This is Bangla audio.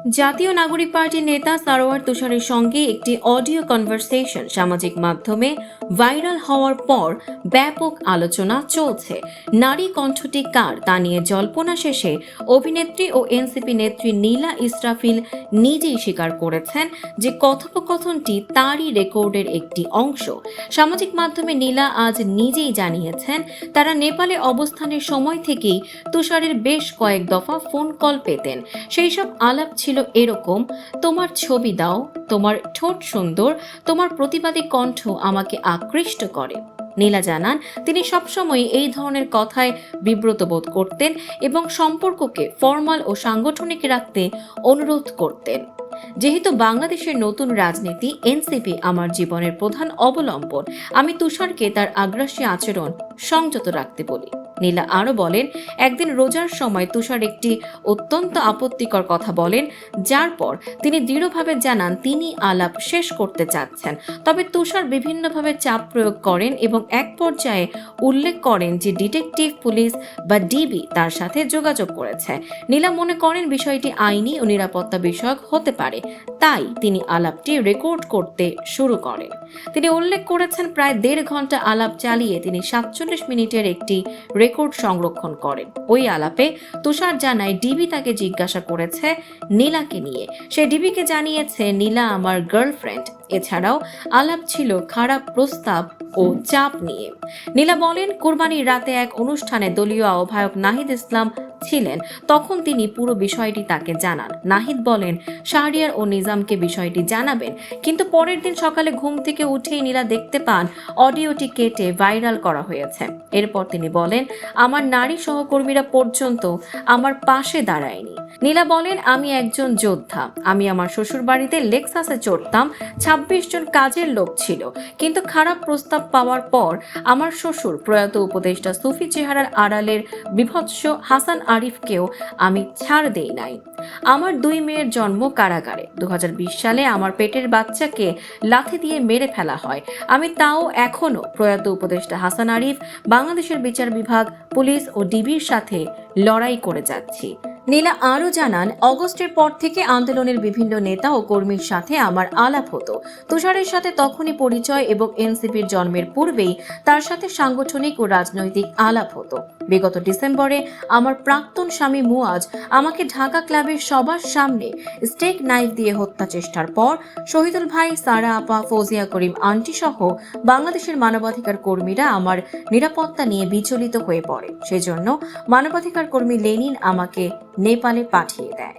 জাতীয় নাগরিক পার্টির নেতা সারোয়ার তুষারের সঙ্গে একটি অডিও কনভারসেশন সামাজিক মাধ্যমে ভাইরাল হওয়ার পর ব্যাপক আলোচনা চলছে। নারী কণ্ঠটি কার তা নিয়ে জল্পনা শেষে অভিনেত্রী ও এনসিপি নেত্রী নীলা ইসরাফিল নিজেই স্বীকার করেছেন যে কথোপকথনটি তারই রেকর্ডের একটি অংশ। সামাজিক মাধ্যমে নীলা আজ নিজেই জানিয়েছেন তারা নেপালে অবস্থানের সময় থেকেই তুষারের বেশ কয়েক দফা ফোন কল পেতেন। সেই সব আলাপ ছিল এরকম: তোমার ছবি দাও, তোমার ঠোঁট সুন্দর, তোমার প্রতিবাদী কণ্ঠ আমাকে আকৃষ্ট করে। নীলা জানান তিনি সবসময় এই ধরনের কথায় বিব্রত বোধ করতেন এবং সম্পর্ককে ফর্মাল ও সাংগঠনিক রাখতে অনুরোধ করতেন। যেহেতু বাংলাদেশের নতুন রাজনীতি এনসিপি আমার জীবনের প্রধান অবলম্বন, আমি তুষারকে তার আগ্রাসী আচরণ সংযত রাখতে বলি। নীলা আরও বলেন, একদিন রোজার সময় তুষার একটি অত্যন্ত আপত্তিকর কথা বলেন, যার পর তিনি দৃঢ়ভাবে জানান তিনি আলাপ শেষ করতে চাচ্ছেন। তবে তুষার বিভিন্নভাবে চাপ প্রয়োগ করেন এবং এক পর্যায়ে উল্লেখ করেন যে ডিটেকটিভ পুলিশ বা ডিবি তার সাথে যোগাযোগ করেছে। নীলা মনে করেন বিষয়টি আইনি ও নিরাপত্তা বিষয়ক হতে পারে, তাই তিনি আলাপটি রেকর্ড করতে শুরু করেন। তিনি উল্লেখ করেছেন প্রায় 1.5 ঘন্টা আলাপ চালিয়ে তিনি 47 মিনিটের একটি রেকর্ড সংরক্ষণ করেন। ওই আলাপে তুষার জানায় ডিবি তাকে জিজ্ঞাসা করেছে নীলাকে নিয়ে। সে ডিবিকে জানিয়েছে নীলা আমার গার্লফ্রেন্ড। এছাড়াও আলাপ ছিল খারাপ প্রস্তাব ও চাপ নিয়ে। নীলা বলেন, কুরবানির রাতে এক অনুষ্ঠানে দলীয় আহ্বায়ক নাহিদ ইসলাম ছিলেন, তখন তিনি পুরো বিষয়টি তাকে জানান। নাহিদ বলেন শাহরিয়ার ও নিজামকে বিষয়টি জানাবেন, কিন্তু পরের দিন সকালে ঘুম থেকে উঠেই নীলা দেখতে পান অডিওটি কেটে ভাইরাল করা হয়েছে। এরপর তিনি বলেন, আমার নারী সহকর্মীরা পর্যন্ত আমার পাশে দাঁড়ায়নি। নীলা বলেন, আমি একজন যোদ্ধা। আমি আমার শ্বশুর বাড়িতে লেক্সাসে চড়তাম, 26 জন কাজের লোক ছিল, কিন্তু খারাপ প্রস্তাব পাওয়ার পর আমার শ্বশুর প্রয়াত উপদেষ্টা সুফি চেহারার আড়ালের বিভৎস হাসান আরিফকেও আমি ছাড় দেই নাই। আমার 2 মেয়ের জন্ম কারাগারে। 2020 সালে আমার পেটের বাচ্চাকে লাথি দিয়ে মেরে ফেলা হয়। আমি তাও এখনো প্রয়াত উপদেষ্টা হাসান আরিফ, বাংলাদেশের বিচার বিভাগ, পুলিশ ও ডিবির সাথে লড়াই করে যাচ্ছি। নীলা আরও জানান, অগস্টের পর থেকে আন্দোলনের বিভিন্ন নেতা ও কর্মীর সাথে আমার আলাপ হতো। তুষারের সাথে তখনই পরিচয় এবং এনসিপির জন্মের পূর্বেই তার সাথে সাংগঠনিক ও রাজনৈতিক আলাপ হতো। বিগত ডিসেম্বরে আমার প্রাক্তন স্বামী মুয়াজ আমাকে ঢাকা ক্লাবের সবার সামনে স্টেক নাইফ দিয়ে হত্যা চেষ্টার পর শহীদুল ভাই, সারা আপা, ফৌজিয়া করিম আন্টি সহ বাংলাদেশের মানবাধিকার কর্মীরা আমার নিরাপত্তা নিয়ে বিচলিত হয়ে পড়ে। সেজন্য মানবাধিকার কর্মী লেনিন আমাকে নেপালে পাঠিয়ে দেয়।